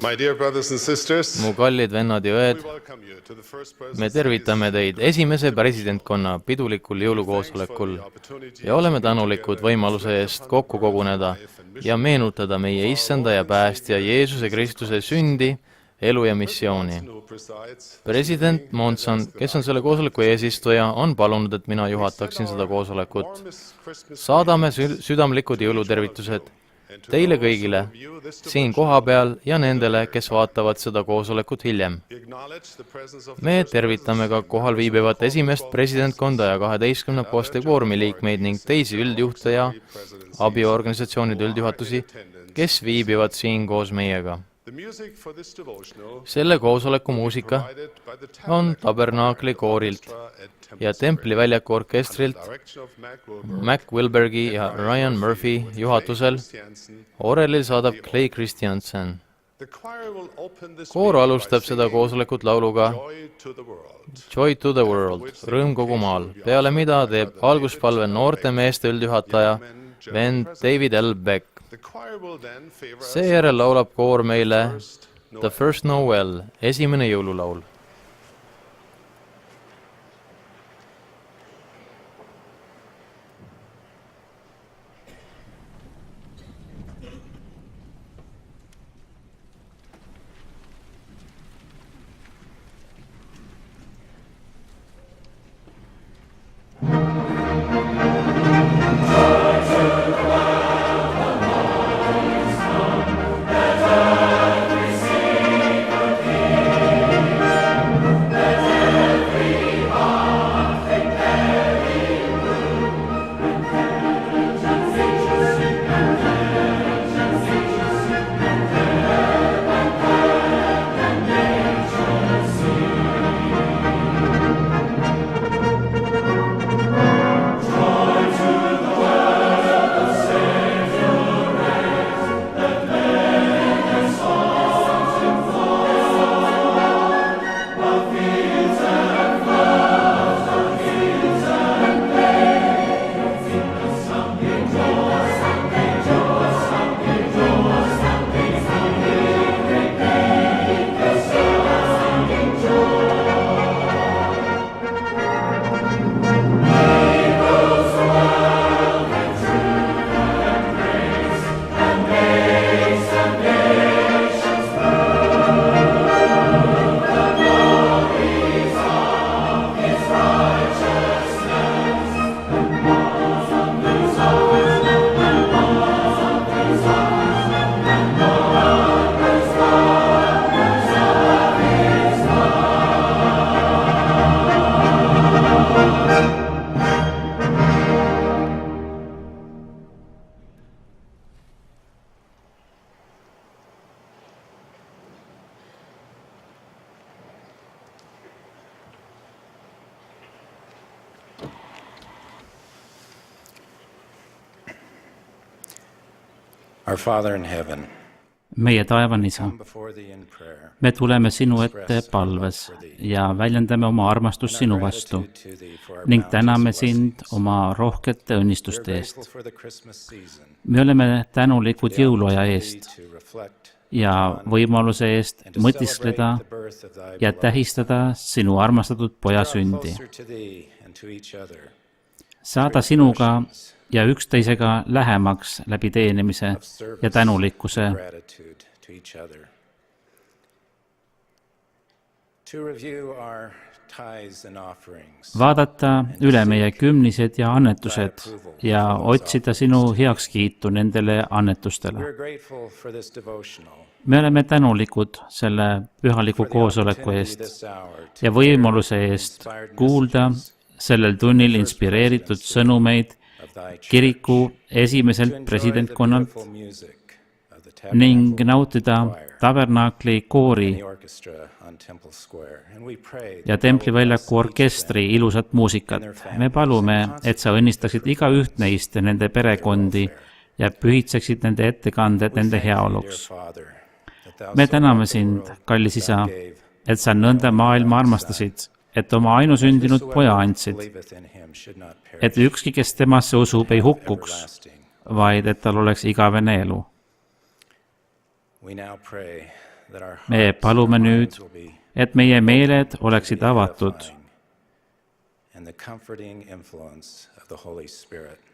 My dear brothers and sisters, mu kallid vennad ja õed, we welcome you to the first me President's tervitame teid esimese presidentkonna pidulikul jõulukoosolekul ja oleme tänulikud võimaluse eest kokku koguneda ja meenutada meie Issanda ja Päästja Jeesuse Kristuse sündi, elu ja missiooni. President Monson, kes on selle koosoleku eesistuja, on palunud, et mina juhataksin seda koosolekut. Saadame südamlikud jõulutervitused teile kõigile siin kohapeal ja nendele, kes vaatavad seda koosolekut hiljem. Me tervitame ka kohal viibivat esimest presidentkonda ja 12 postikvoorumi liikmeid ning teisi üldjuhte ja abiorganisatsioonide üldjuhatusi, kes viibivad siin koos meiega. Selle koosoleku muusika on Tabernaakli koorilt ja Templi väljaku orkestrilt Mac Wilbergi ja Ryan Murphy juhatusel. Orelil saadab Clay Christiansen. Koor alustab seda koosolekut lauluga Joy to the World, rõõm kogu maal, peale mida teeb alguspalve noorte meeste üldjuhataja vend David L. Beck. Seejärel laulab koor meile The First Noel, esimene jõululaul. Our Father in heaven, meie taevan isa, me tuleme sinu ette palves ja väljendame oma armastust sinu vastu ning täname sind oma rohkete õnnistuste eest. Me oleme tänulikud jõuluaja eest ja võimaluse eest mõtiskleda ja tähistada sinu armastatud poja sündi. Saada sinuga ja üksteisega lähemaks läbi teenimise ja tänulikkuse. Vaadata üle meie kümnised ja annetused ja otsida sinu heakskiitu nendele annetustele. Me oleme tänulikud selle pühaliku koosoleku eest ja võimaluse eest kuulda sellel tunnil inspireeritud sõnumeid kiriku esimeselt presidentkonnalt ning nautida Tabernaakli koori ja Templi väljaku orkestri ilusat muusikat. Me palume, et sa õnnistaksid iga üht neist ja nende perekondi ja pühitseksid nende ettekanded nende heaoluks. Me täname sind, kallis isa, et sa nõnda maailma armastasid, et oma ainusündinud poja andsid, et ükski, kes temasse usub, ei hukkuks, vaid et tal oleks igavene elu. me palume nüüd, et meie meeled oleksid avatud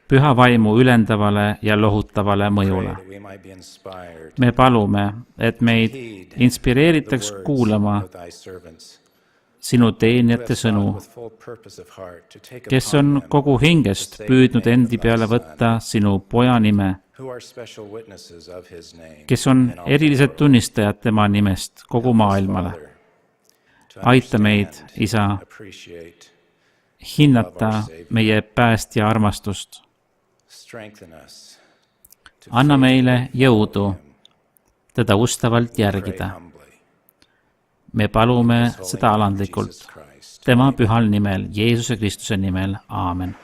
Püha Vaimu ülendavale ja lohutavale mõjule. Me palume, et meid inspireeritaks kuulama sinu teenijate sõnu, kes on kogu hingest püüdnud endi peale võtta sinu poja nime, kes on erilised tunnistajad tema nimest kogu maailmale. Aita meid, Isa, hinnata meie päästja armastust. Anna meile jõudu teda ustavalt järgida. Me palume seda alandlikult, tema pühal nimel, Jeesuse Kristuse nimel. Aamen.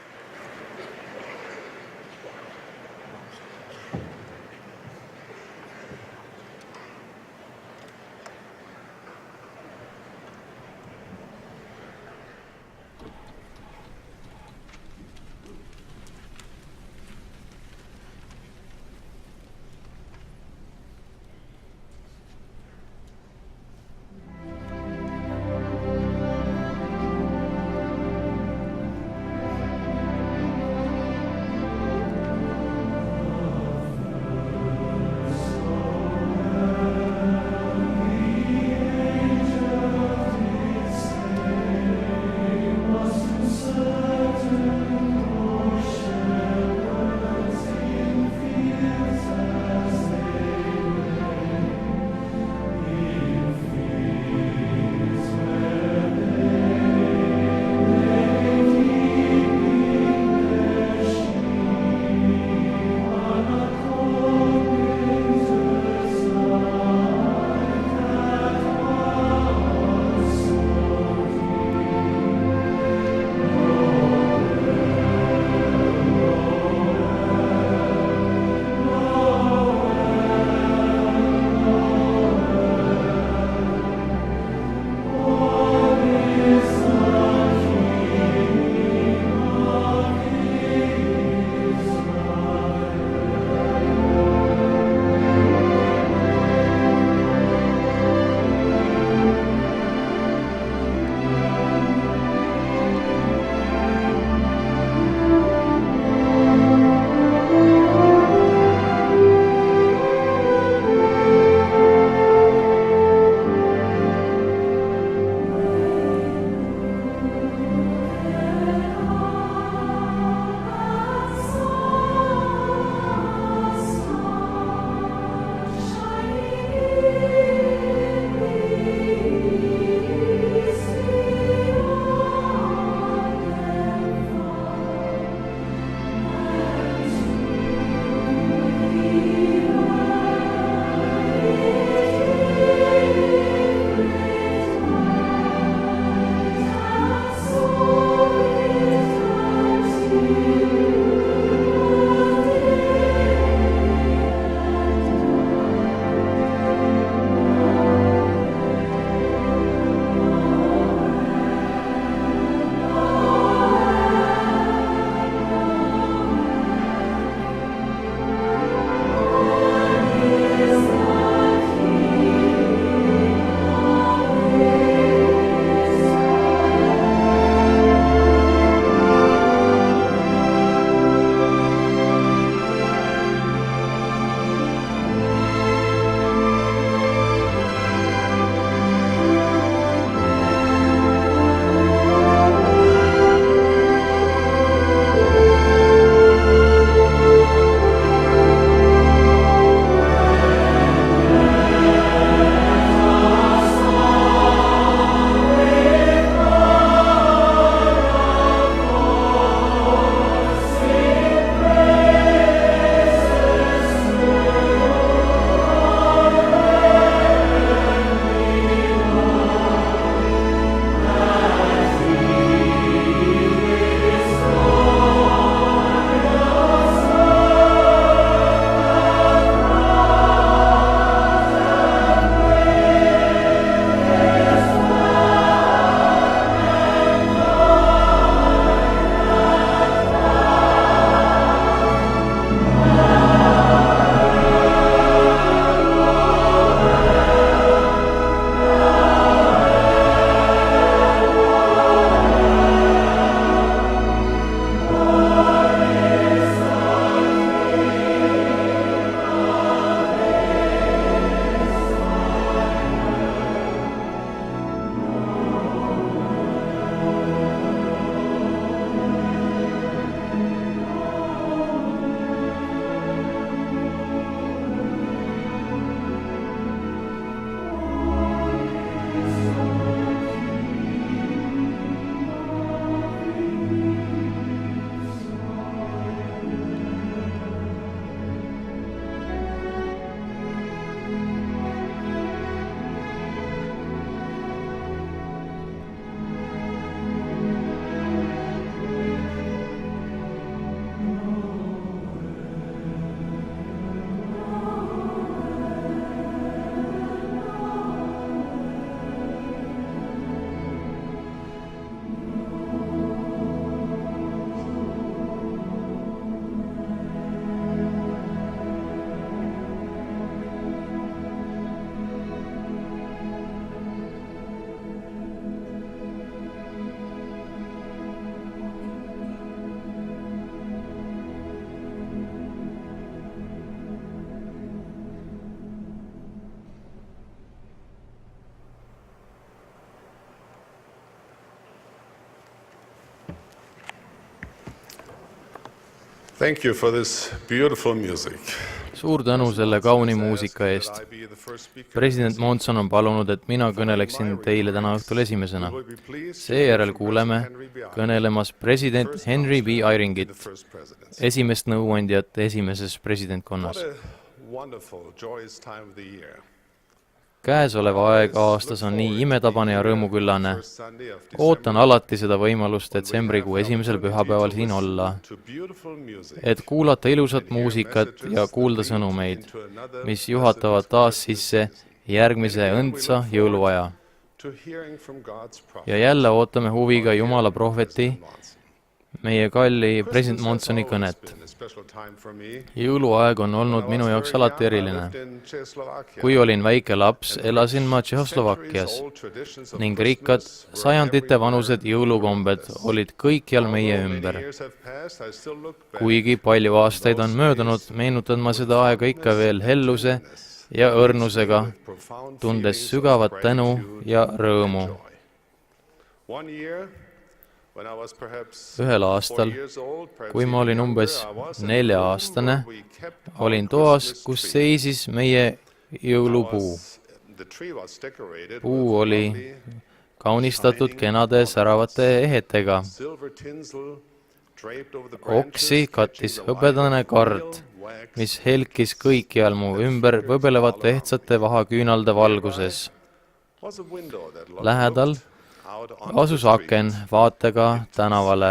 Thank you for this beautiful music. suur tänu selle kauni muusika eest. President Monson on palunud, et mina kõneleksin teile täna õhtul esimesena. Seejärel kuuleme kõnelemas president Henry B. Eyringit, esimest nõuandjat esimeses presidentkonnas. Wonderful, joyous time of the year. Käesoleva aeg aastas on nii imetabane ja rõõmuküllane. Ootan alati seda võimalust detsembrikuu esimesel pühapäeval siin olla, et kuulata ilusat muusikat ja kuulda sõnumeid, mis juhatavad taas sisse järgmise õndsa jõuluaja. Ja jälle ootame huviga Jumala prohveti, meie kalli president Monsoni kõnet. Jõuluaeg on olnud minu jaoks alati eriline. Kui olin väike laps, elasin ma Tšehhoslovakkias ning rikkad sajandite vanused jõulukombed olid kõikjal meie ümber. Kuigi palju aastaid on möödunud, meenutan ma seda aega ikka veel helluse ja õrnusega, tundes sügavat tänu ja rõõmu. Ühel aastal, kui ma olin umbes 4-aastane, olin toas, kus seisis meie jõulupuu. Puu oli kaunistatud kenade säravate ehetega. Oksi kattis hõbedane kard, mis helkis kõikjal mu ümber võbelevate ehtsate vahaküünalde valguses. Lähedal asus aken vaatega tänavale.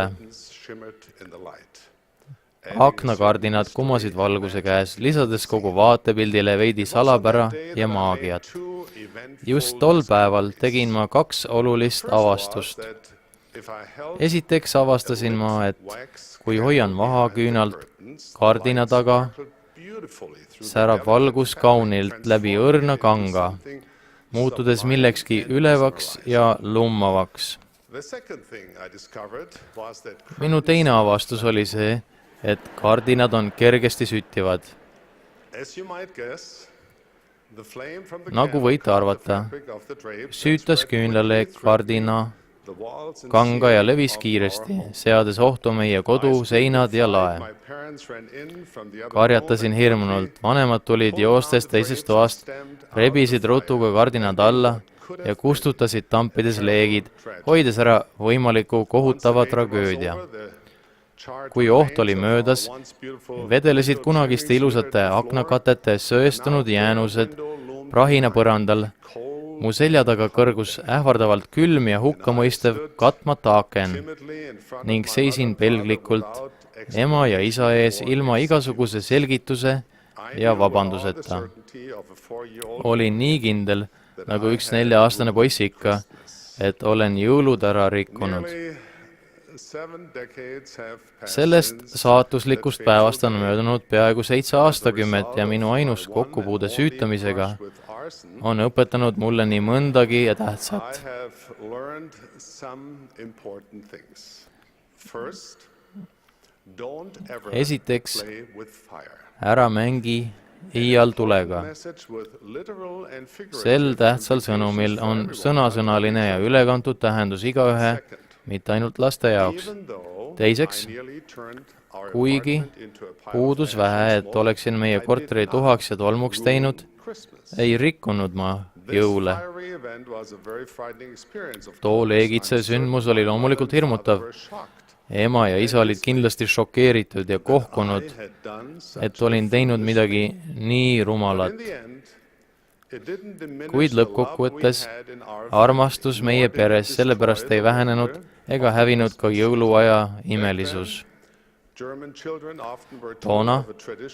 Aknakardinad kumasid valguse käes, lisades kogu vaatepildile veidi salapära ja maagiat. Just tol päeval tegin ma 2 olulist avastust. Esiteks avastasin ma, et kui hoian vahaküünalt kardina taga, särab valgus kaunilt läbi õrna kanga, muutudes millekski ülevaks ja lummavaks. Minu teine avastus oli see, et kardinad on kergesti süttivad. Nagu võite arvata, süütas küünlale kardina kanga ja levis kiiresti, seades ohtu meie kodu, seinad ja lae. Karjatasin hirmunult, vanemad tulid joostes teisest toast, rebisid rutuga kardinad alla ja kustutasid tampides leegid, hoides ära võimaliku kohutava tragöödia. Kui oht oli möödas, vedelesid kunagiste ilusate aknakatete sööstunud jäänused prahina põrandal. Mu selja taga kõrgus ähvardavalt külm ja hukkamõistev katmata aken ning seisin pelglikult ema ja isa ees ilma igasuguse selgituse ja vabanduseta. Olin nii kindel, nagu üks 4-aastane poiss ikka, et olen jõulud ära rikkunud. Sellest saatuslikust päevast on möödunud peaaegu 7 aastakümmet ja minu ainus kokkupuude süütamisega on õpetanud mulle nii mõndagi ja tähtsat. Esiteks, ära mängi iial tulega. Sel tähtsal sõnumil on sõnasõnaline ja ülekantud tähendus igaühe, mitte ainult laste jaoks. Teiseks, kuigi puudus vähe, et oleksin meie korteri tuhaks ja tolmuks teinud, ei rikkunud ma jõule. Too leegitse sündmus oli loomulikult hirmutav. Ema ja isa olid kindlasti šokeeritud ja kohkunud, et olin teinud midagi nii rumalat. Kuid lõppkokkuvõttes armastus meie peres sellepärast ei vähenenud ega hävinud ka jõuluaja imelisus. Toona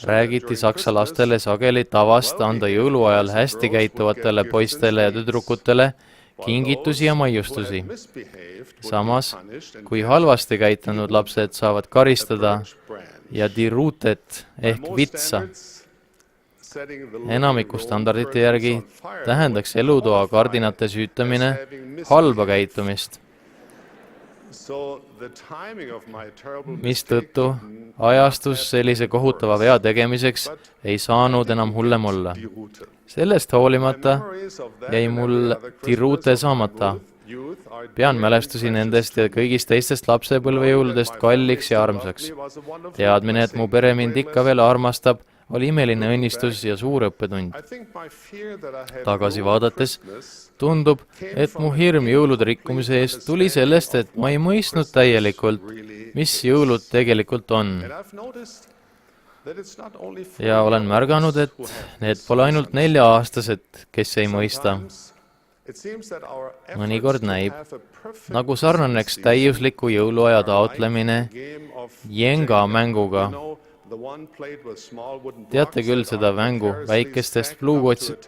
räägiti saksa lastele sageli tavast anda jõuluajal hästi käituvatele poistele ja tüdrukutele kingitusi ja maiustusi. Samas, kui halvasti käitunud lapsed saavad karistada ja dirutet ehk vitsa. Enamiku standardite järgi tähendaks elutoa kardinate süütamine halba käitumist. Mistõttu ajastus sellise kohutava vea tegemiseks ei saanud enam hullem olla. Sellest hoolimata jäi mul dirute saamata pean mälestusi nendest ja kõigist teistest lapsepõlvejõuludest kalliks ja armsaks. Teadmine, et mu pere mind ikka veel armastab, oli imeline õnnistus ja suur õppetund. Tagasi vaadates tundub, et mu hirm jõulude rikkumise eest tuli sellest, et ma ei mõistnud täielikult, mis jõulud tegelikult on. Ja olen märganud, et need pole ainult 4-aastased, kes ei mõista. Mõnikord näib, nagu sarnaneks täiusliku jõuluaja taotlemine Jenga mänguga. Teate küll seda mängu väikestest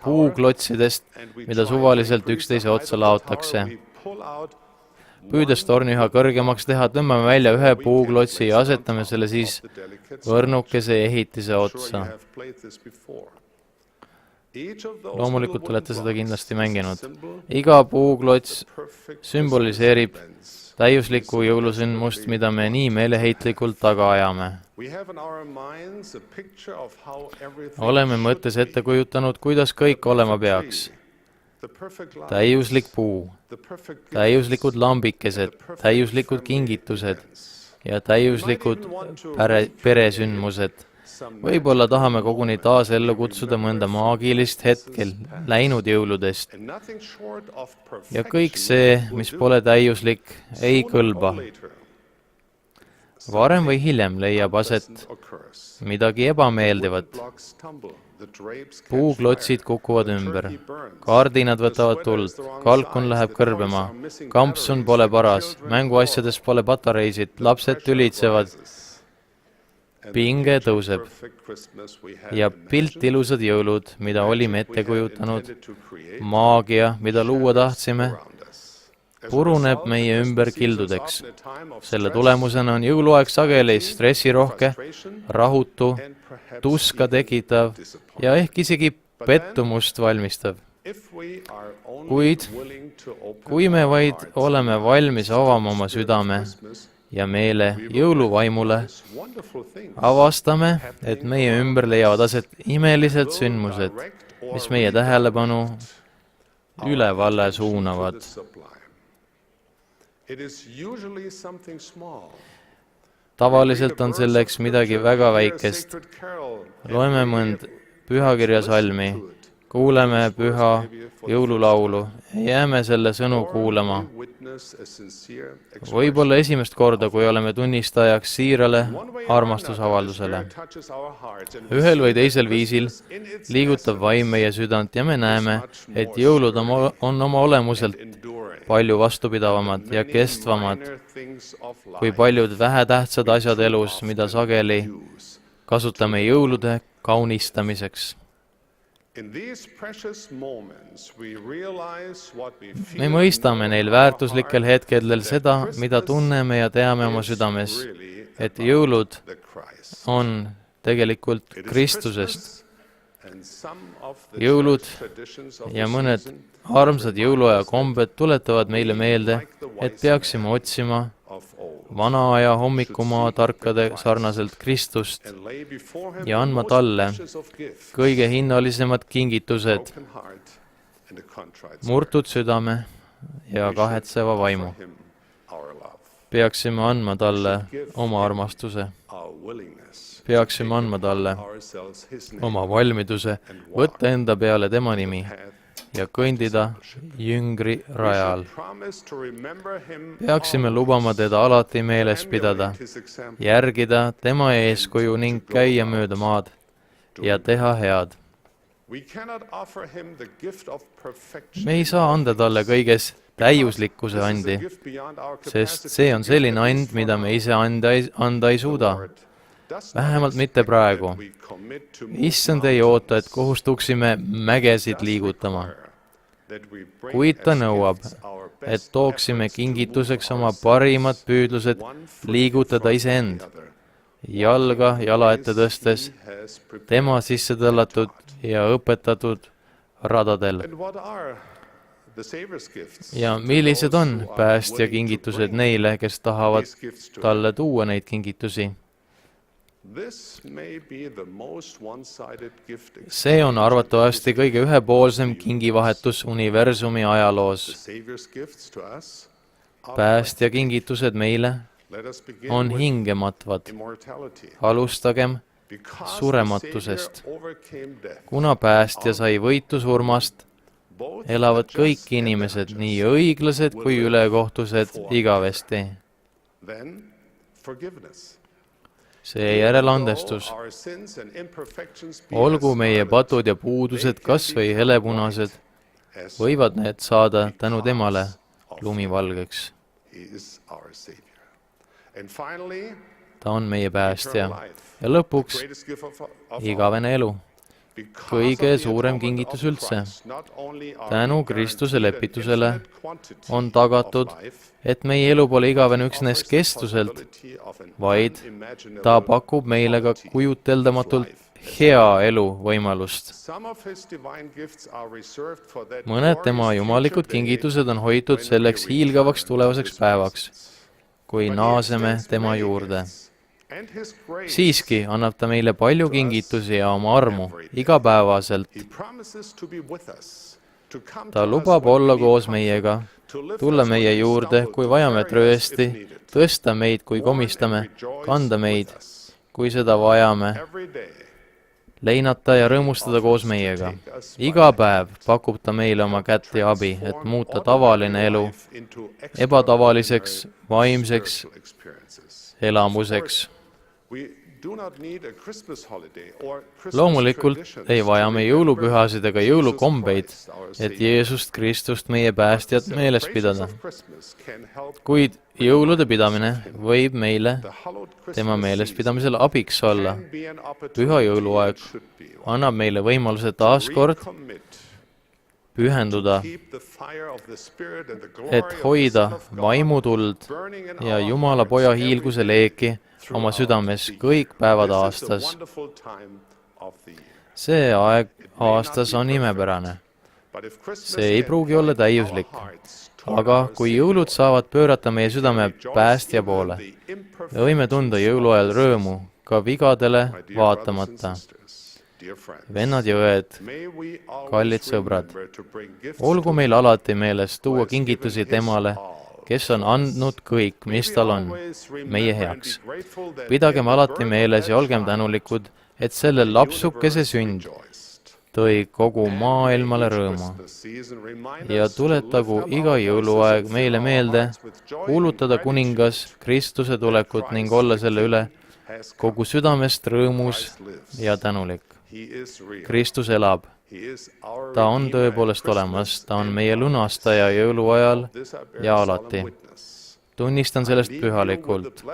puuklotsidest, mida suvaliselt üksteise otsa laotakse. Püüdes torni üha kõrgemaks teha, tõmbame välja ühe puuklotsi ja asetame selle siis võrnukese ehitise otsa. Loomulikult olete seda kindlasti mänginud. Iga puuklots sümboliseerib täiuslikku jõulusündmust, mida me nii meeleheitlikult taga ajame. Oleme mõttes ette kujutanud, kuidas kõik olema peaks. Täiuslik puu, täiuslikud lambikesed, täiuslikud kingitused ja täiuslikud peresündmused. Võib-olla tahame koguni taas ellu kutsuda mõnda maagilist hetkel läinud jõuludest. Ja kõik see, mis pole täiuslik, ei kõlba. Varem või hiljem leiab aset midagi ebameeldivat. Puuklotsid kukuvad ümber, kardinad võtavad tuld, kalkun läheb kõrbema, kampsun pole paras, mänguasjades pole patareisid, lapsed tülitsevad. Pinge tõuseb ja pilt ilusad jõulud, mida olime ette kujutanud, maagia, mida luua tahtsime, puruneb meie ümber kildudeks. Selle tulemusena on jõuluaeg sageli stressirohke, rahutu, tuska tekitav ja ehk isegi pettumust valmistav. Kuid kui me vaid oleme valmis avama oma südame ja meele jõuluvaimule, avastame, et meie ümber leiavad aset imelised sündmused, mis meie tähelepanu ülevalle suunavad. Tavaliselt on selleks midagi väga väikest. Loeme mõnd pühakirja salmi, kuuleme püha jõululaulu ja jääme selle sõnu kuulama. Võib-olla esimest korda, kui oleme tunnistajaks siirale armastusavaldusele. Ühel või teisel viisil liigutab vaim meie südant ja me näeme, et jõulud on oma olemuselt palju vastupidavamad ja kestvamad kui paljud vähetähtsad asjad elus, mida sageli kasutame jõulude kaunistamiseks. Me mõistame neil väärtuslikel hetkedel seda, mida tunneme ja teame oma südames, et jõulud on tegelikult Kristusest. Jõulud ja mõned armsad jõuluaja kombed tuletavad meile meelde, et peaksime otsima vana aja hommikumaa tarkade sarnaselt Kristust ja andma talle kõige hinnalisemad kingitused, murtud südame ja kahetseva vaimu. Peaksime andma talle oma armastuse. Peaksime andma talle oma valmiduse võtta enda peale tema nimi ja kõndida jüngri rajal. Peaksime lubama teda alati meeles pidada, järgida tema eeskuju ning käia mööda maad ja teha head. Me ei saa anda talle kõiges täiuslikkuse andi, sest see on selline and, mida me ise anda ei suuda. Vähemalt mitte praegu. Issand ei oota, et kohustuksime mägesid liigutama. Kuid ta nõuab, et tooksime kingituseks oma parimad püüdlused liigutada iseend, jalga jala ette tõstes, tema sisse tõllatud ja õpetatud radadel. Ja millised on päästja kingitused neile, kes tahavad talle tuua neid kingitusi? This may be the most one-sided gift see on arvatavasti kõige ühepoolsem kingivahetus universumi ajaloos. Savior's gifts to us Päästja kingitused meile let us begin on with hingematvad. immortality. Alustagem Because surematusest. the Savior overcame death, Kuna päästja sai võitu surmast, both elavad the just kõik and inimesed, the nii unjust. õiglased kui ülekohtused, igavesti. Then forgiveness. Seejärel andestus. Our sins and imperfections be Olgu as meie scarlet, patud ja puudused kas või helepunased, as võivad need saada tänu temale lumivalgeks. He is our Savior. And finally, Ta on meie päästja. eternal life. Ja lõpuks Greatest gift of all. igavene elu. Because kõige of the suurem atonement kingitus of üldse. Christ, not only are Tänu we Kristuse guaranteed an lepitusele infinite quantity on tagatud, of life, et meie elu pole igavene üksnes offers the kestuselt, possibility of an vaid unimaginable ta pakub meile ka quality kujuteldamatult of life. hea elu võimalust. Some of his divine gifts are reserved for that Mõned tema glorious jumalikud future day kingitused on hoitud selleks when we hiilgavaks return to tulevaseks his päevaks, presence. kui But he naaseme extends tema many juurde. gifts and his grace. Siiski annab ta meile palju kingitusi ja oma armu igapäevaselt. He promises to be with us, to come Ta to lubab us when olla we need koos comfort, meiega, to lift tulla us when meie we juurde, stumble, kui to vajame carry us if tröösti, needed. tõsta meid, kui Warn and komistame, rejoice kanda meid, with us kui seda vajame, every day. leinata ja rõõmustada koos meiega. Iga päev pakub ta meile oma kätt ja abi, et muuta tavaline elu ebatavaliseks, vaimseks elamuseks. Loomulikult ei vaja me jõulupühasid ega jõulukombeid, et Jeesust Kristust meie päästjat meeles pidada. Kuid jõulude pidamine võib meile tema meelespidamisel abiks olla. Püha jõuluaeg annab meile võimaluse taaskord pühenduda, et hoida vaimutuld ja Jumala poja hiilguse leeki oma südames kõik päevad aastas. See aeg aastas on imepärane. See ei pruugi olla täiuslik. Aga kui jõulud saavad pöörata meie südame päästja poole, võime tunda jõuluajal rõõmu ka vigadele vaatamata. Vennad ja õed, kallid sõbrad, olgu meil alati meeles tuua kingitusi temale, kes on andnud kõik, mis tal on, meie heaks. Pidagem alati meeles ja olgem tänulikud, et selle lapsukese sünd tõi kogu maailmale rõõmu. Ja tuletagu iga jõuluaeg meile meelde kuulutada kuningas Kristuse tulekut ning olla selle üle kogu südamest rõõmus ja tänulik. Kristus elab. Ta on tõepoolest olemas, ta on meie lunastaja jõuluajal ja alati. Tunnistan sellest pühalikult.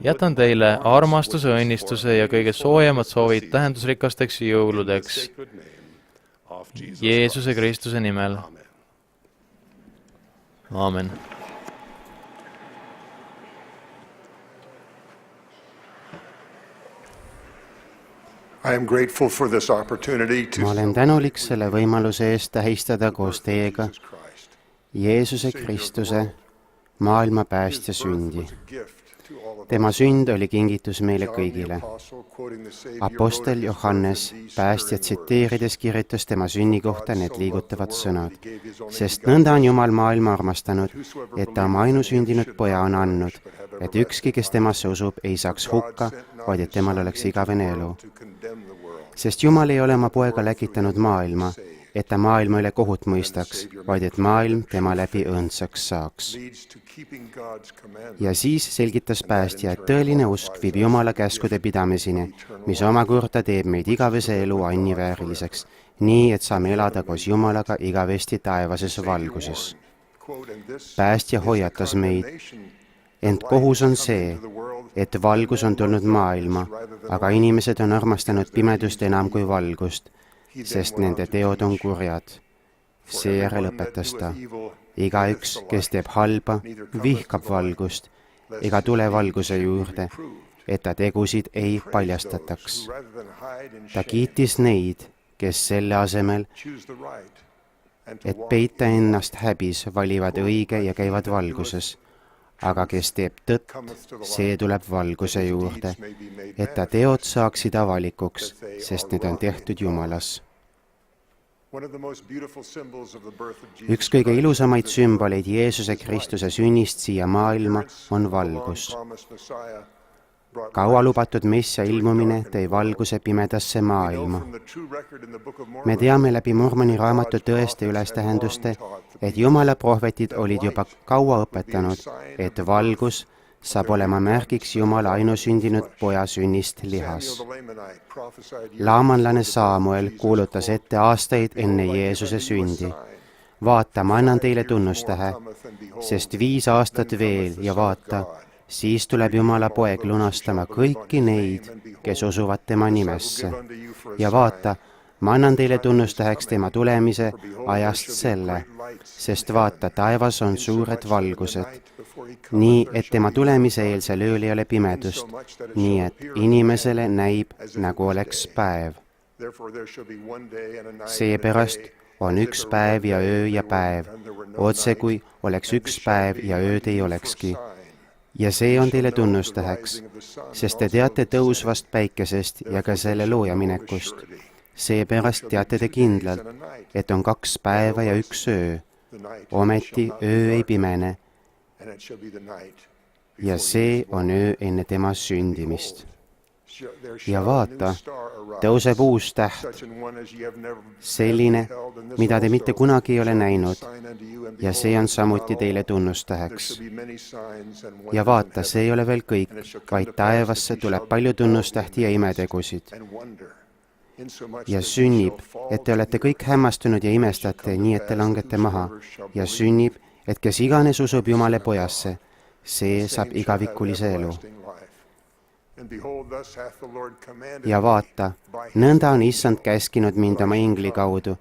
Jätan teile armastuse, õnnistuse ja kõige soojemad soovid tähendusrikasteks jõuludeks. Jeesuse Kristuse nimel. Aamen. Ma olen tänulik selle võimaluse eest tähistada koos teiega Jeesuse Kristuse, maailma päästja sündi. Tema sünd oli kingitus meile kõigile. Apostel Johannes, päästja tsiteerides, kirjutas tema sünni kohta need liigutavad sõnad. Sest nõnda on Jumal maailma armastanud, et ta oma ainusündinud poja on andnud, et ükski, kes temasse usub, ei saaks hukka, vaid et temal oleks igavene elu. Sest Jumal ei ole oma poega läkitanud maailma, et ta maailma üle kohut mõistaks, vaid et maailm tema läbi õndsaks saaks. Ja siis selgitas päästja, et tõeline usk viib Jumala käskude pidamiseni, mis omakorda teeb meid igavese elu annivääriliseks, nii et saame elada koos Jumalaga igavesti taevases valguses. Päästja hoiatas meid, ent kohus on see, et valgus on tulnud maailma, aga inimesed on armastanud pimedust enam kui valgust, sest nende teod on kurjad. Seejärel õpetas ta, igaüks, kes teeb halba, vihkab valgust ega tule valguse juurde, et ta tegusid ei paljastataks. Ta kiitis neid, kes selle asemel, et peita ennast häbis, valivad õige ja käivad valguses, aga kes teeb tõtt, see tuleb valguse juurde, et ta teod saaksid avalikuks, sest need on tehtud Jumalas. Üks kõige ilusamaid sümboleid Jeesuse Kristuse sünnist siia maailma on valgus. Kaua lubatud messia ilmumine tõi valguse pimedasse maailma. Me teame läbi Mormoni raamatu tõeste ülestähenduste, et Jumala prohvetid olid juba kaua õpetanud, et valgus saab olema märgiks Jumala ainusündinud poja sünnist lihas. Laamanlane Saamuel kuulutas ette aastaid enne Jeesuse sündi. Vaata, ma annan teile tunnustähe, sest 5 aastat veel ja vaata, siis tuleb Jumala poeg lunastama kõiki neid, kes usuvad tema nimesse. Ja vaata, ma annan teile tunnustäheks tema tulemise ajast selle, sest vaata, taevas on suured valgused, nii et tema tulemise eelsel ööl ei ole pimedust, nii et inimesele näib, nagu oleks päev. Seepärast on üks päev ja öö ja päev, otse kui oleks üks päev ja ööd ei olekski. Ja see on teile tunnustäheks, sest te teate tõusvast päikesest ja ka selle looja minekust. Seepärast teate te kindlalt, et on 2 päeva ja 1 öö. Ometi öö ei pimene. Ja see on öö enne tema sündimist. Ja vaata, tõuseb uus täht, selline, mida te mitte kunagi ei ole näinud, ja see on samuti teile tunnustäheks. Ja vaata, see ei ole veel kõik, vaid taevasse tuleb palju tunnustähti ja imetegusid. Ja sünnib, et te olete kõik hämmastunud ja imestate, nii et te langete maha. Ja sünnib, et kes iganes usub Jumala pojasse, see saab igavikulise elu. Ja vaata, nõnda on Issand käskinud mind oma ingli kaudu,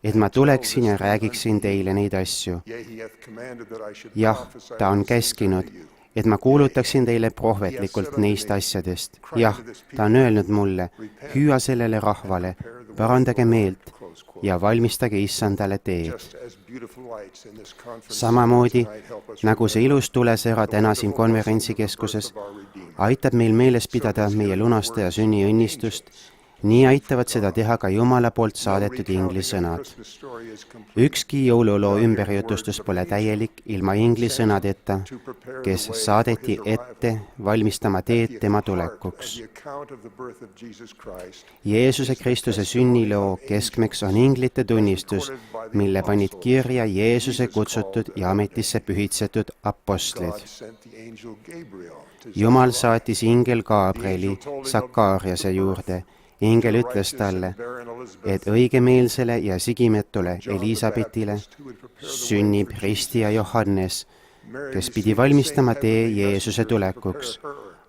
et ma tuleksin ja räägiksin teile neid asju. Jah, ta on käskinud, et ma kuulutaksin teile prohvetlikult neist asjadest. Jah, ta on öelnud mulle, hüüa sellele rahvale, parandage meelt ja valmistage Issandale teed. Samamoodi, nagu see ilus tulesera täna siin konverentsikeskuses, aitab meil meeles pidada meie lunastaja sünniõnnistust, nii aitavad seda teha ka Jumala poolt saadetud inglisõnad. Ükski jõululoo ümberjutustus pole täielik ilma inglisõnadeta, kes saadeti ette valmistama teed tema tulekuks. Jeesuse Kristuse sünniloo keskmeks on inglite tunnistus, mille panid kirja Jeesuse kutsutud ja ametisse pühitsetud apostlid. Jumal saatis ingel Gabrieli Sakariase juurde. Ingel ütles talle, et õigemeelsele ja sigimetule Elisabetile sünnib ristija Johannes, kes pidi valmistama tee Jeesuse tulekuks.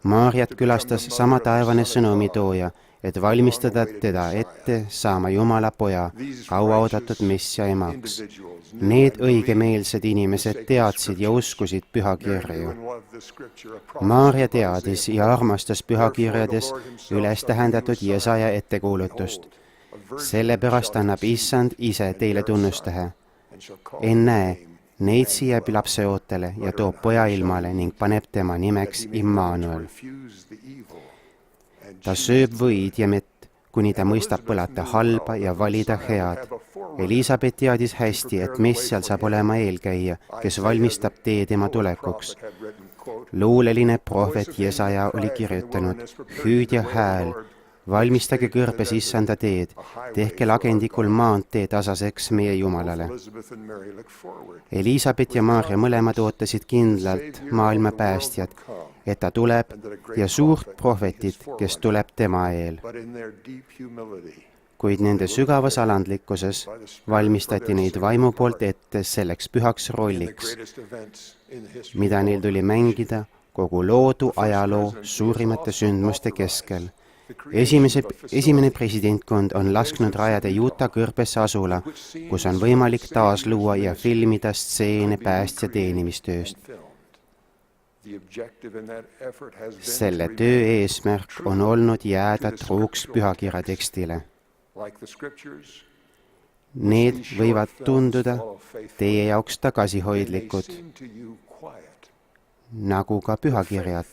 Maarjat külastas sama taevane sõnumitooja, et valmistada teda ette saama Jumala poja, kauaoodatud messia emaks. Need õigemeelsed inimesed teadsid ja uskusid pühakirju. Maarja teadis ja armastas pühakirjades üles tähendatud Jesaja ettekuulutust. Sellepärast annab Issand ise teile tunnustähe. Ennäe, neitsi jääb lapseootele ja toob poja ilmale ning paneb tema nimeks Immanuel. Ta sööb võid ja mett, kuni ta mõistab põlata halba ja valida head. Elisabet teadis hästi, et messial saab olema eelkäija, kes valmistab tee tema tulekuks. Luuleline prohvet Jesaja oli kirjutanud, hüüdja hääl, valmistage kõrbes Issanda teed, tehke lagendikul maantee tasaseks meie Jumalale. Elisabet ja Maarja mõlemad ootasid kindlalt maailma päästjat, et ta tuleb ja suurt prohvetit, kes tuleb tema eel. Kuid nende sügavas alandlikkuses valmistati neid vaimu poolt ette selleks pühaks rolliks, mida neil tuli mängida kogu loodu ajaloo suurimate sündmuste keskel. Esimene presidentkond on lasknud rajada Utah kõrbesse asula, kus on võimalik taas luua ja filmida stseene päästja teenimistööst. Selle töö eesmärk on olnud jääda truuks pühakirja tekstile. Need võivad tunduda teie jaoks tagasihoidlikud. nagu ka pühakirjad,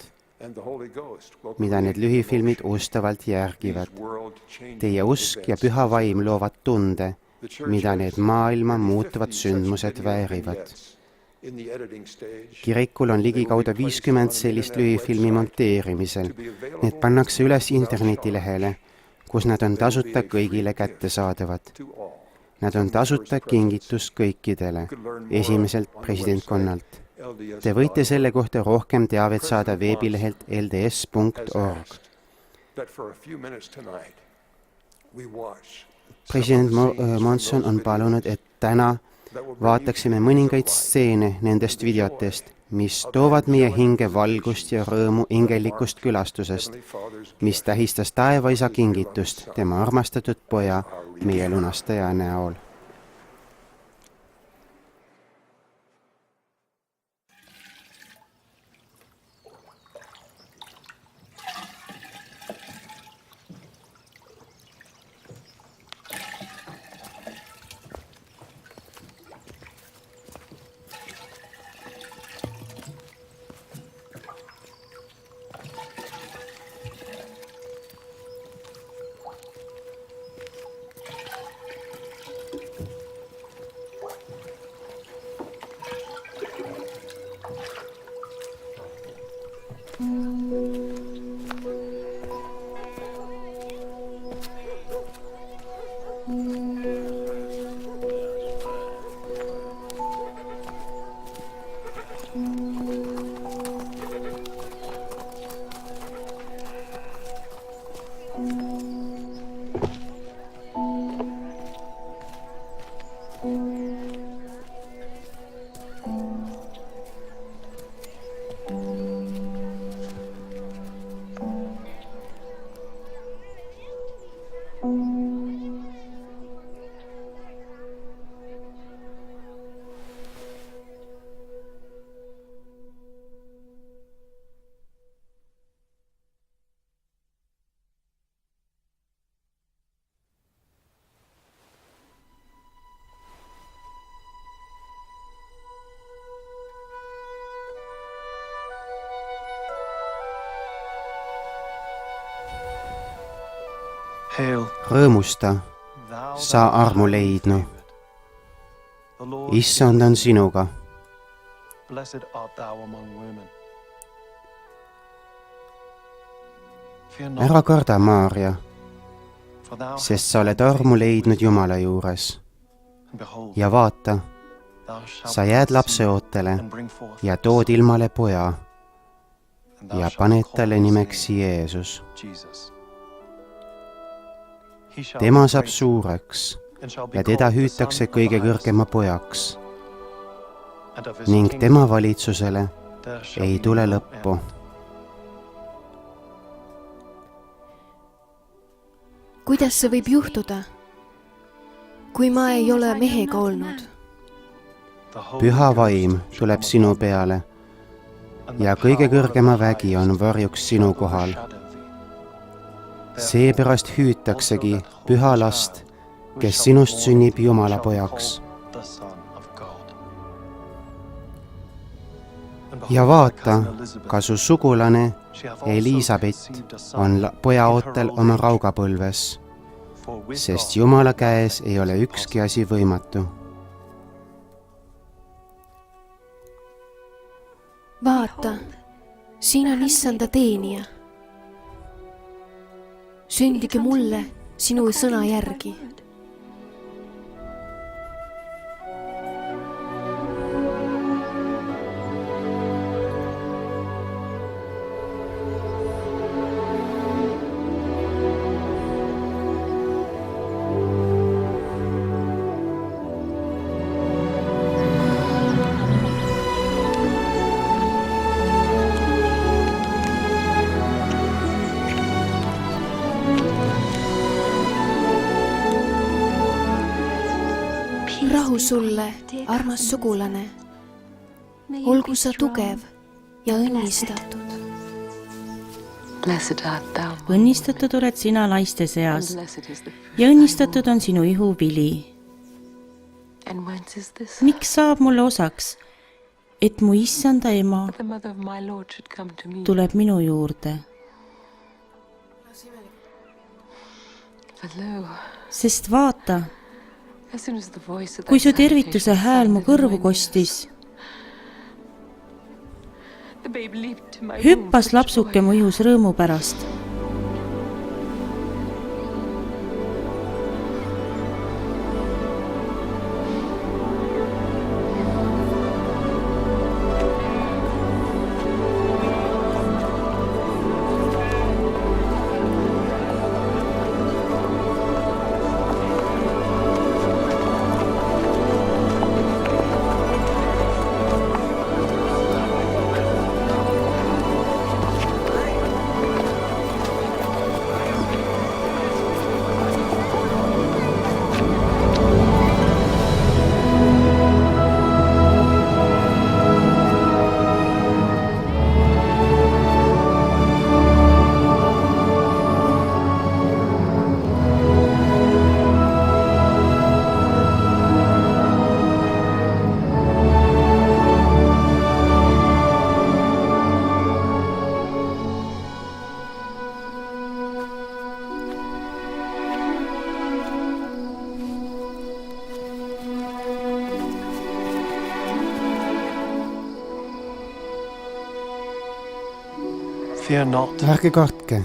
mida need lühifilmid ustavalt järgivad. Teie usk ja püha vaim loovad tunde, mida need maailma muutuvad sündmused väärivad. Kirikul on ligikaudu 50 sellist lühifilmi monteerimisel. Need pannakse üles internetilehele, kus nad on tasuta kõigile kättesaadavad. Nad on tasuta kingitus kõikidele, esimeselt president Konnalt. Te võite selle kohta rohkem teavet saada veebilehelt lds.org. President Monson on palunud, et täna vaataksime mõningaid stseene nendest videotest, mis toovad meie hinge valgust ja rõõmu ingelikust külastusest, mis tähistas taevaisa kingitust tema armastatud poja, meie lunastaja näol. Rõõmusta, sa armu leidnu. Issand on sinuga. Ära karda, Maarja, sest sa oled armu leidnud Jumala juures. Ja vaata, sa jääd lapseootele ja tood ilmale poja ja paned talle nimeks Jeesus. Tema saab suureks ja teda hüütakse kõige kõrgema pojaks ning tema valitsusele ei tule lõppu. Kuidas see võib juhtuda, kui ma ei ole mehega olnud? Püha vaim tuleb sinu peale ja kõige kõrgema vägi on varjuks sinu kohal. Seepärast hüütaksegi püha last, kes sinust sünnib Jumala pojaks. Ja vaata, ka su sugulane Elisabeth on poja ootel oma raugapõlves, sest Jumala käes ei ole ükski asi võimatu. Vaata, siin on issanda teenija. Sündige mulle sinu sõna järgi. Rahu sulle, armas sugulane. Olgu sa tugev ja õnnistatud. Õnnistatud oled sina naiste seas ja õnnistatud on sinu ihu vili. Miks saab mulle osaks, et mu issanda ema tuleb minu juurde. Sest vaata, kui su tervituse hääl mu kõrvu kostis, hüppas lapsuke mu ihus rõõmu pärast. ärge kartke,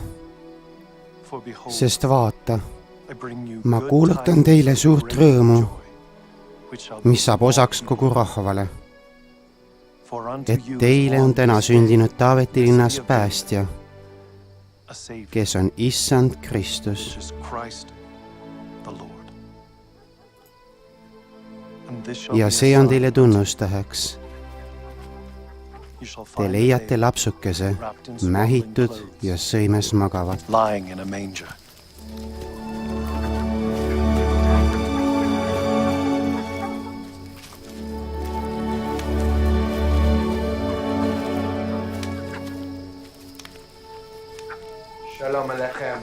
sest vaata, ma kuulutan teile suurt rõõmu, mis saab osaks kogu rahvale. Et teile on täna sündinud Taaveti linnas päästja, kes on issand Kristus. Ja see on teile tunnustäheks. Te leiate lapsukese mähitud ja sõimes magavat. Shalom Alechem.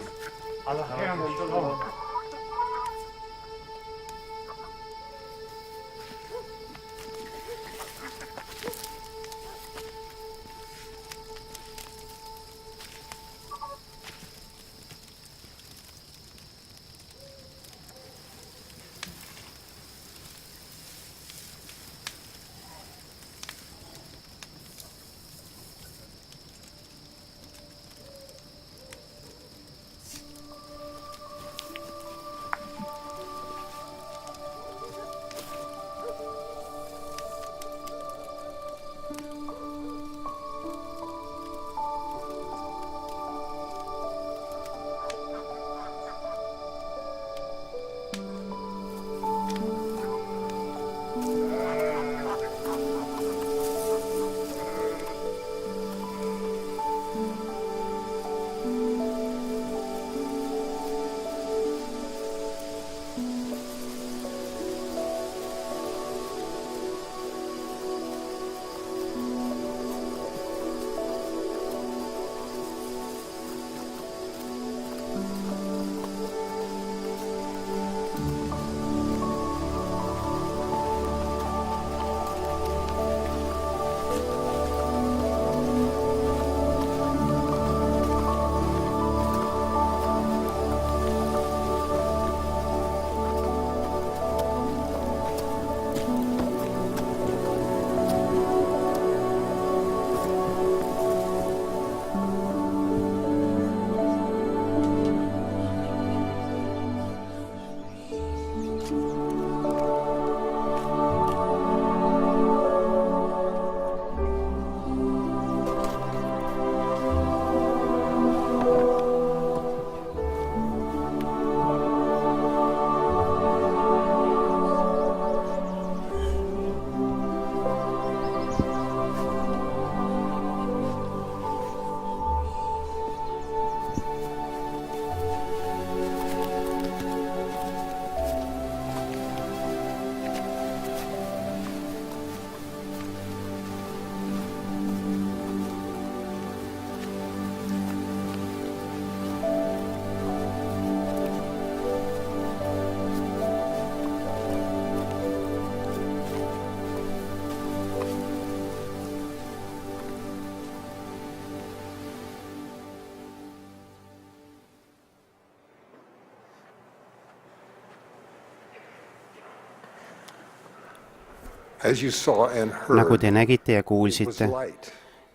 nagu te nägite ja kuulsite,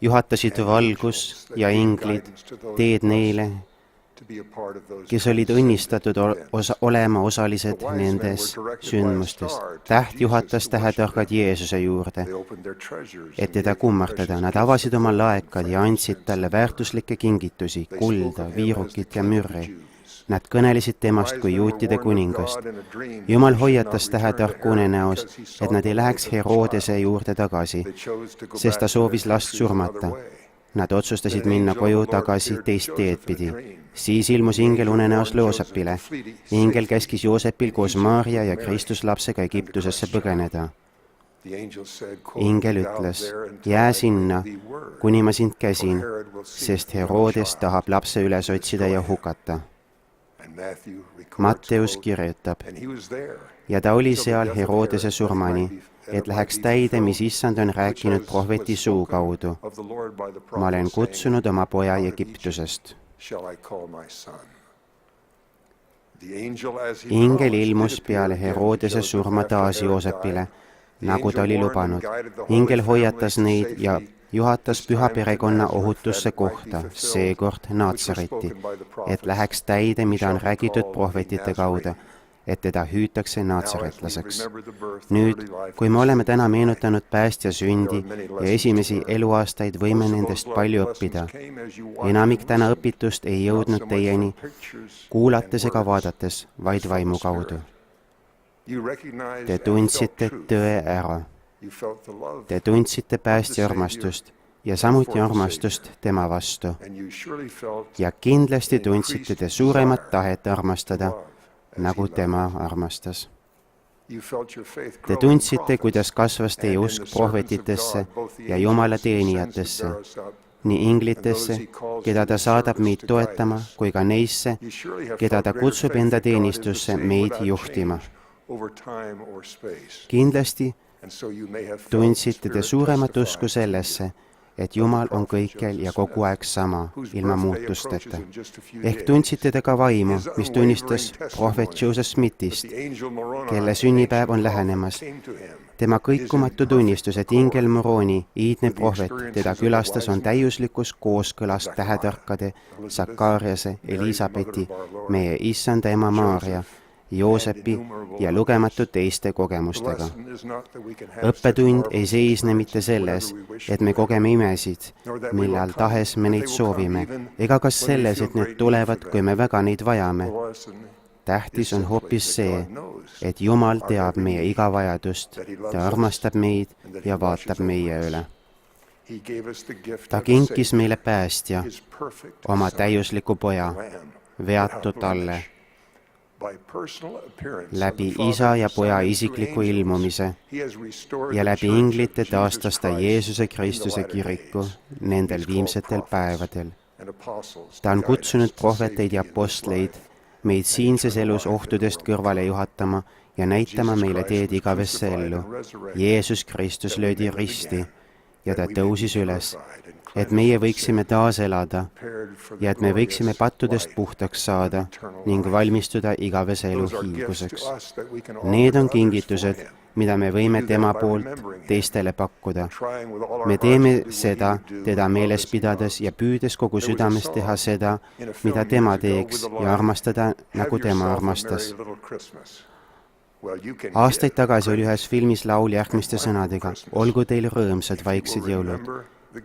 juhatasid valgus ja inglid teed neile, kes olid õnnistatud olema osalised nendes sündmustes. Täht juhatas tähetorkad Jeesuse juurde, et teda kummardada. Nad avasid oma laekad ja andsid talle väärtuslikke kingitusi, kulda, viirukit ja mürri. Nad kõnelesid temast kui juutide kuningast. Jumal hoiatas tähetorku unenäos, et nad ei läheks Herodese juurde tagasi, sest ta soovis last surmata. Nad otsustasid minna koju tagasi teist teed pidi. Siis ilmus ingel unenäos Joosepile. Ingel käskis Joosepil koos Maarja ja Kristuslapsega Egiptusesse põgeneda. Ingel ütles, jää sinna, kuni ma sind käsin, sest Herodes tahab lapse üles otsida ja hukata. Matteus kirjutab, ja ta oli seal Herodese surmani, et läheks täide, mis Issand on rääkinud prohveti suu kaudu. Ma olen kutsunud oma poja Egiptusest. Ingel ilmus peale Herodese surma taas Joosepile, nagu ta oli lubanud. Ingel hoiatas neid ja juhatas püha perekonna ohutusse kohta, seekord Naatsareti, et läheks täide, mida on räägitud prohvetite kaudu, et teda hüütakse naatsaretlaseks. Nüüd, kui me oleme täna meenutanud päästja sündi ja esimesi eluaastaid, võime nendest palju õppida. Enamik täna õpitust ei jõudnud teieni kuulates ega vaadates, vaid vaimu kaudu. Te tundsite tõe ära. Te tundsite päästja armastust ja samuti armastust tema vastu. Ja kindlasti tundsite te suuremat tahet armastada, nagu tema armastas. Te tundsite, kuidas kasvas teie usk prohvetitesse ja Jumala teenijatesse, nii inglitesse, keda ta saadab meid toetama, kui ka neisse, keda ta kutsub enda teenistusse meid juhtima. Kindlasti tundsite te suuremat usku sellesse, et Jumal on kõikjal ja kogu aeg sama, ilma muutusteta. Ehk tundsite te ka vaimu, mis tunnistas prohvet Joseph Smithist, kelle sünnipäev on lähenemas. Tema kõikumatu tunnistus, et ingel Moroni, iidne prohvet, teda külastas, on täiuslikus kooskõlas tähetorkade, Sakariase, Elisabeti, meie issanda ema Maarja, Joosepi ja lugematu teiste kogemustega. Õppetund ei seisne mitte selles, et me kogeme imesid, millal tahes me neid soovime, ega ka selles, et need tulevad, kui me väga neid vajame. Tähtis on hoopis see, et Jumal teab meie iga vajadust, ta armastab meid ja vaatab meie üle. Ta kinkis meile päästja, oma täiusliku poja, veatu talle, läbi isa ja poja isikliku ilmumise ja läbi inglite taastas ta Jeesuse Kristuse kiriku nendel viimsetel päevadel. Ta on kutsunud prohveteid ja apostleid meid siinses elus ohtudest kõrvale juhatama ja näitama meile teed igavesse ellu. Jeesus Kristus löödi risti ja ta tõusis üles, et meie võiksime taas elada ja et me võiksime pattudest puhtaks saada ning valmistuda igavese elu hiilguseks. Need on kingitused, mida me võime tema poolt teistele pakkuda. Me teeme seda teda meeles pidades ja püüdes kogu südames teha seda, mida tema teeks ja armastada, nagu tema armastas. Aastaid tagasi oli ühes filmis laul järgmiste sõnadega: olgu teil rõõmsad vaiksed jõulud.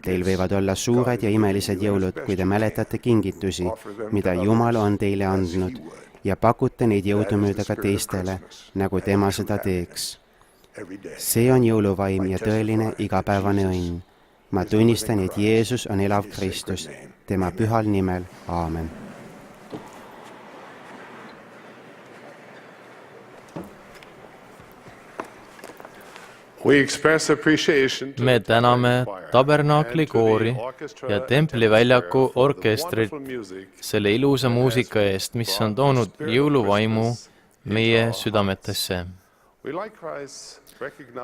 Teil võivad olla suured ja imelised jõulud, kui te mäletate kingitusi, mida Jumal on teile andnud ja pakute neid jõudumööda ka teistele, nagu tema seda teeks. See on jõuluvaim ja tõeline igapäevane õnn. Ma tunnistan, et Jeesus on elav Kristus, tema pühal nimel. Aamen. Me täname Tabernaakli koori ja Templiväljaku orkestrit selle ilusa muusika eest, mis on toonud jõuluvaimu meie südametesse.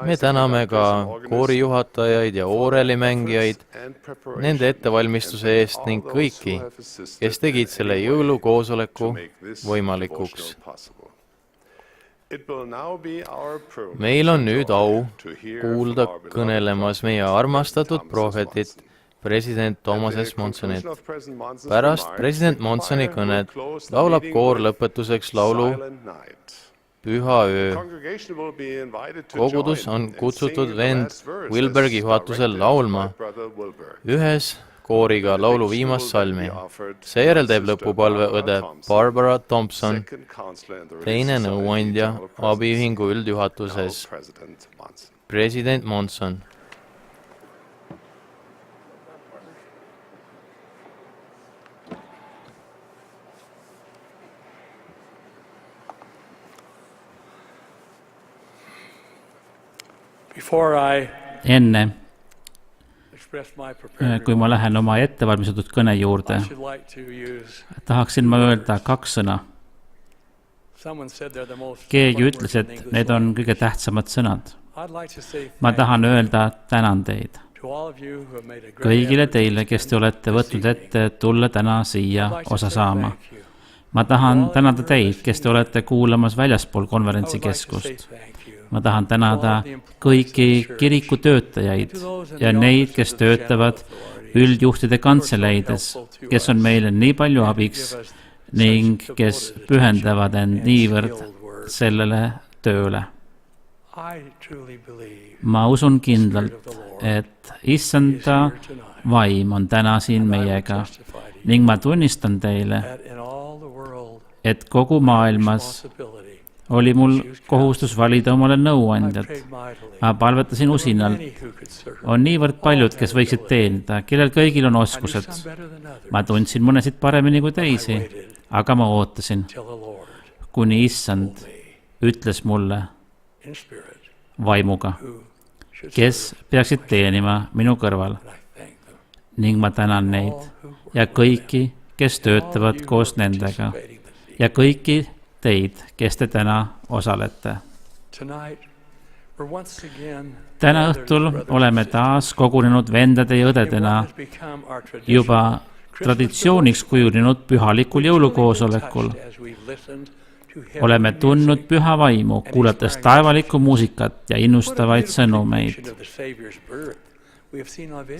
Me täname ka koorijuhatajaid ja oorelimängijaid nende ettevalmistuse eest ning kõiki, kes tegid selle jõulukoosoleku võimalikuks. meil on nüüd au kuulda kõnelemas meie armastatud prohvetit, president Thomas S. Monsonit. Pärast president Monsoni kõnet laulab koor lõpetuseks laulu Püha öö. Kogudus on kutsutud vend Wilbergi juhatusel laulma ühes kooriga laulu viimast salmi. Seejärel teeb lõpupalve õde Barbara Thompson, teine nõuandja abiühingu üldjuhatuses, president Monson. Enne, kui ma lähen oma ettevalmistatud kõne juurde, tahaksin ma öelda 2 sõna. Keegi ütles, et need on kõige tähtsamad sõnad. Ma tahan öelda tänan teid. Kõigile teile, kes te olete võtnud ette tulla täna siia osa saama. Ma tahan tänada teid, kes te olete kuulamas väljaspool konverentsikeskust. Ma tahan tänada kõiki kirikutöötajaid ja neid, kes töötavad üldjuhtide kantseileides, kes on meile nii palju abiks ning kes pühendavad end niivõrd sellele tööle. Ma usun kindlalt, et Issanda vaim on täna siin meiega ning ma tunnistan teile, et kogu maailmas oli mul kohustus valida omale nõuandjat. Ma palvetasin usinalt. On niivõrd paljud, kes võiksid teenida, kellel kõigil on oskused. Ma tundsin mõnesid paremini kui teisi, aga ma ootasin, kuni Issand ütles mulle vaimuga, kes peaksid teenima minu kõrval. Ning ma tänan neid ja kõiki, kes töötavad koos nendega ja kõiki teid, kes te täna osalete. Täna õhtul oleme taas kogunenud vendade ja õdedena juba traditsiooniks kujunenud pühalikul jõulukoosolekul. Oleme tundnud püha vaimu, kuulates taevalikku muusikat ja innustavaid sõnumeid.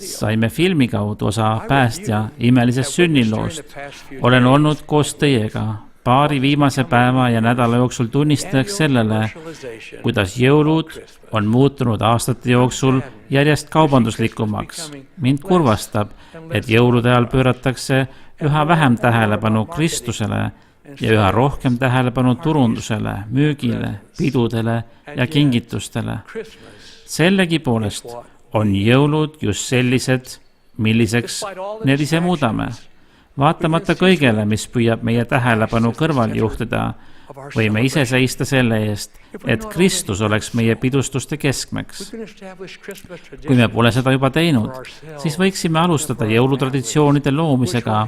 Saime filmi kaudu osa päästja imelisest sünniloost. Olen olnud koos teiega paari viimase päeva ja nädala jooksul tunnistajaks sellele, kuidas jõulud on muutunud aastate jooksul järjest kaubanduslikumaks. Mind kurvastab, et jõulude ajal pööratakse üha vähem tähelepanu Kristusele ja üha rohkem tähelepanu turundusele, müügile, pidudele ja kingitustele. Sellegipoolest on jõulud just sellised, milliseks need ise muudame. Vaatamata kõigele, mis püüab meie tähelepanu kõrval juhtida, võime ise seista selle eest, et Kristus oleks meie pidustuste keskmeks. Kui me pole seda juba teinud, siis võiksime alustada jõulutraditsioonide loomisega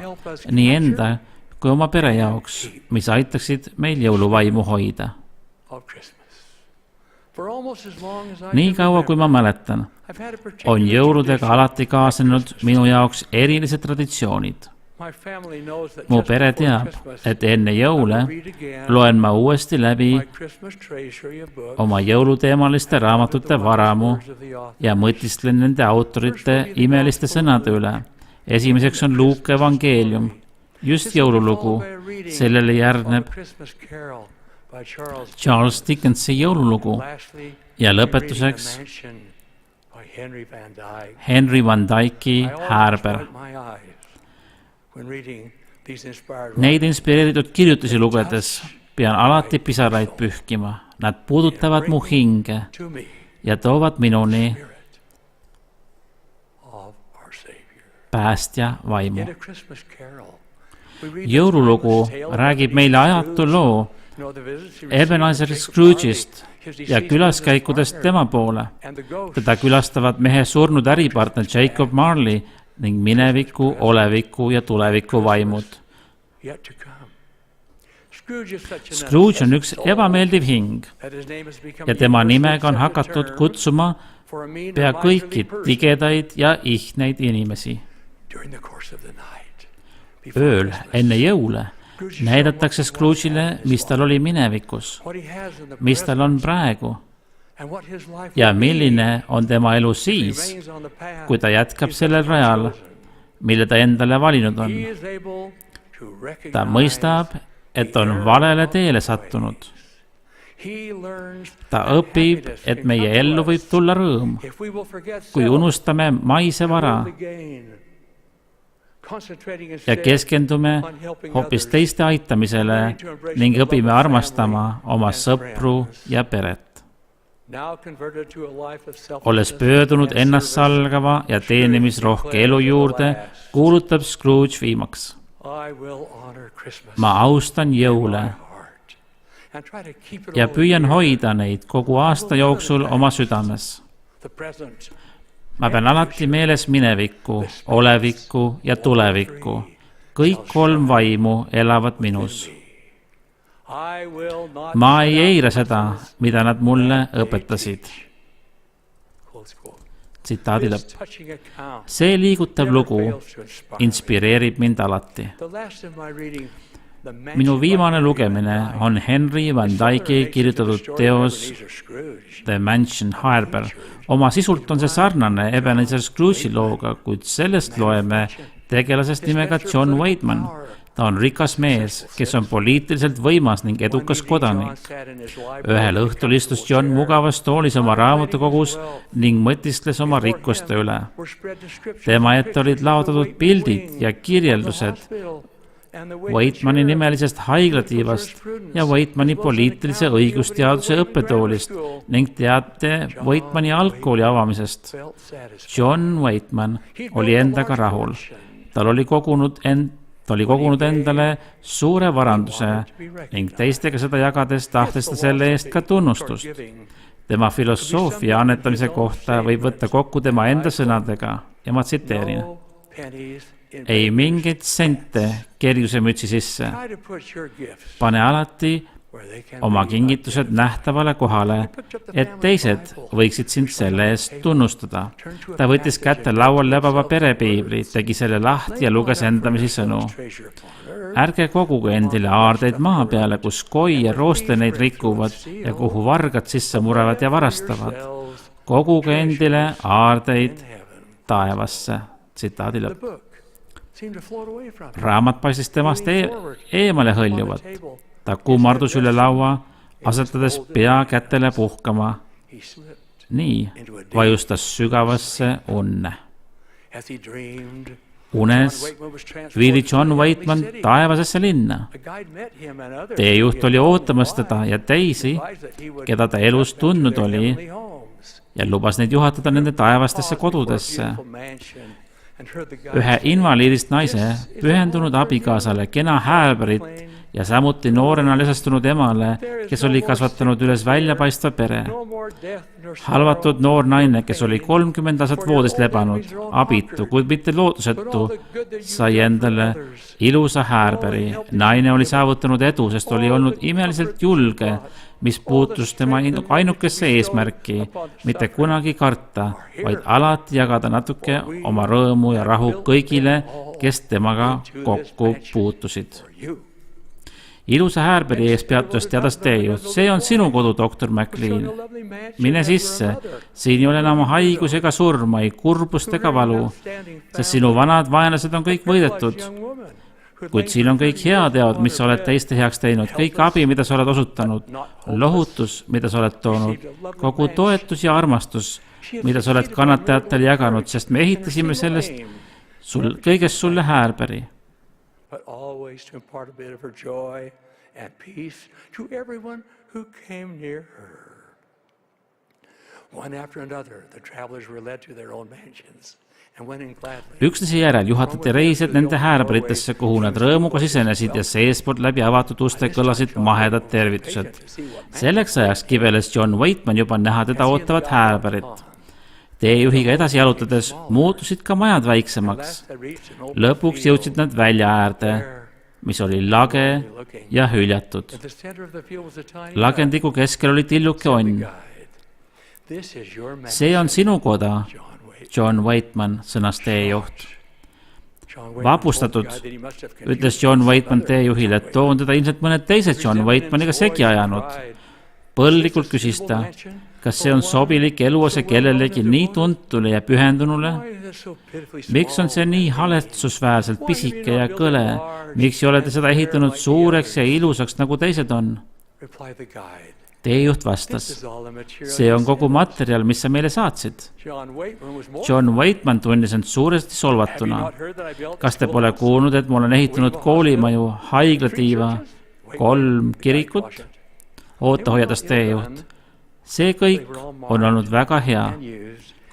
nii enda kui oma pere jaoks, mis aitaksid meil jõuluvaimu hoida. Nii kaua, kui ma mäletan, on jõuludega alati kaasnenud minu jaoks erilised traditsioonid. Mu pere teab, et enne jõule loen ma uuesti läbi oma jõuluteemaliste raamatute varamu ja mõtistlen nende autorite imeliste sõnade üle. Esimeseks on Luuke evangeelium, just jõululugu, sellele järgneb Charles Dickensi jõululugu ja lõpetuseks Henry Van Dyke'i Häärber. Neid inspireeritud kirjutusi lugedes pean alati pisaraid pühkima. Nad puudutavad mu hinge ja toovad minuni päästja vaimu. Jõululugu räägib meile ajatu loo Ebenezer Scrooge'ist ja külaskäikudest tema poole. Teda külastavad mehe surnud äripartner Jacob Marley ning mineviku, oleviku ja tuleviku vaimud. Scrooge on üks ebameeldiv hing ja tema nimega on hakatud kutsuma pea kõiki tigedaid ja ihneid inimesi. Ööl enne jõule näidatakse Scrooge'ile, mis tal oli minevikus, mis tal on praegu ja milline on tema elu siis, kui ta jätkab sellel rajal, mille ta endale valinud on. Ta mõistab, et on valele teele sattunud. Ta õpib, et meie ellu võib tulla rõõm, kui unustame maise vara ja keskendume hoopis teiste aitamisele ning õpime armastama oma sõpru ja peret. Olles pöördunud ennastsalgava ja teenimisrohke elu juurde, kuulutab Scrooge viimaks: ma austan jõule ja püüan hoida neid kogu aasta jooksul oma südames. Ma pean alati meeles minevikku, olevikku ja tulevikku. Kõik kolm vaimu elavad minus. Ma ei eira seda, mida nad mulle õpetasid. Tsitaadi lõpp. See liigutav lugu inspireerib mind alati. Minu viimane lugemine on Henry Van Dyke'i kirjutatud teos The Mansion Harbor. Oma sisult on see sarnane Ebenezer Scrooge'i looga, kuid sellest loeme tegelasest nimega John Waitman. Ta on rikas mees, kes on poliitiliselt võimas ning edukas kodanik. Ühel õhtul istus John mugavas toolis oma raamatukogus ning mõtistles oma rikkuste üle. Tema ette olid laotatud pildid ja kirjeldused Waitmani nimelisest haiglatiivast ja Waitmani poliitilise õigusteaduse õppetoolist ning teate Waitmani algkooli avamisest. John Waitman oli endaga rahul. Ta oli kogunud endale suure varanduse ning teistega seda jagades tahtes ta selle eest ka tunnustust. Tema filosoofia annetamise kohta võib võtta kokku tema enda sõnadega ja ma tsiteerin: ei mingeid sente kerjusemütsi sisse. Pane alati oma kingitused nähtavale kohale, et teised võiksid sind selle eest tunnustada. Ta võttis kätte laual lebava perepiibli, tegi selle lahti ja luges endamisi sõnu. Ärge koguge endile aardeid maa peale, kus koi ja rooste neid rikuvad ja kuhu vargad sisse murevad ja varastavad. Koguge endile aardeid taevasse. Tsitaadi lõpp. Raamat paistis temast eemale hõljuvat. Ta kummardus üle laua, asetades pea kätele puhkama. Nii vajustas sügavasse unne. Unes viidi John Waitman taevasesse linna. Teejuht oli ootamas teda ja teisi, keda ta elus tundnud oli, ja lubas neid juhatada nende taevastesse kodudesse. Ühe invaliidist naise pühendunud abikaasale, kena häälberit ja samuti noorena lesestunud emale, kes oli kasvatanud üles väljapaistva pere. Halvatud noor naine, kes oli 30 aastat voodis lebanud, abitu, kuid mitte lootusetu, sai endale ilusa häärberi. Naine oli saavutanud edu, sest oli olnud imeliselt julge, mis puutus tema ainukesse eesmärki, mitte kunagi karta, vaid alati jagada natuke oma rõõmu ja rahu kõigile, kes temaga kokku puutusid. Ilusa häärberi ees peatus teadas teejuht: see on sinu kodu, doktor McLean. Mine sisse, siin ei ole enam haigus ega surma, ei kurbust ega valu, sest sinu vanad vaenlased on kõik võidetud. Kuid siin on kõik heateod, mis sa oled teiste heaks teinud, kõik abi, mida sa oled osutanud, lohutus, mida sa oled toonud, kogu toetus ja armastus, mida sa oled kannatajatele jaganud, sest me ehitasime sellest kõigest sulle häärberi. But always to impart a bit of her joy and peace to everyone who came near her. One after another, the travelers were led to their own mansions. Üksteise järel juhatati reisijad nende häärberitesse, kuhu nad rõõmuga sisenesid ja seespoolt läbi avatud uste kõlasid mahedad tervitused. Selleks ajaks kibeles John Waitman juba näha teda ootavat häärberit. Teejuhiga edasi jalutades muutusid ka majad väiksemaks. Lõpuks jõudsid nad välja äärde, mis oli lage ja hüljatud. Lagendiku keskel oli tilluke onn. See on sinu koda, John Waitman, sõnas teejuht. vapustatud, ütles John Waitman teejuhile, et too on teda ilmselt mõned teised John Waitmaniga segi ajanud. Põllikult küsis ta, kas see on sobilik eluose kellelegi nii tuntule ja pühendunule? Miks on see nii haletsusväärselt pisike ja kõle? Miks ei ole te seda ehitanud suureks ja ilusaks, nagu teised on? Teejuht vastas, see on kogu materjal, mis sa meile saatsid. John Waitman tunnis end suuresti solvatuna. Kas te pole kuulnud, et ma olen ehitanud koolimaju, haiglatiiva, 3 kirikut? Oota, hoiatas teejuht. See kõik on olnud väga hea,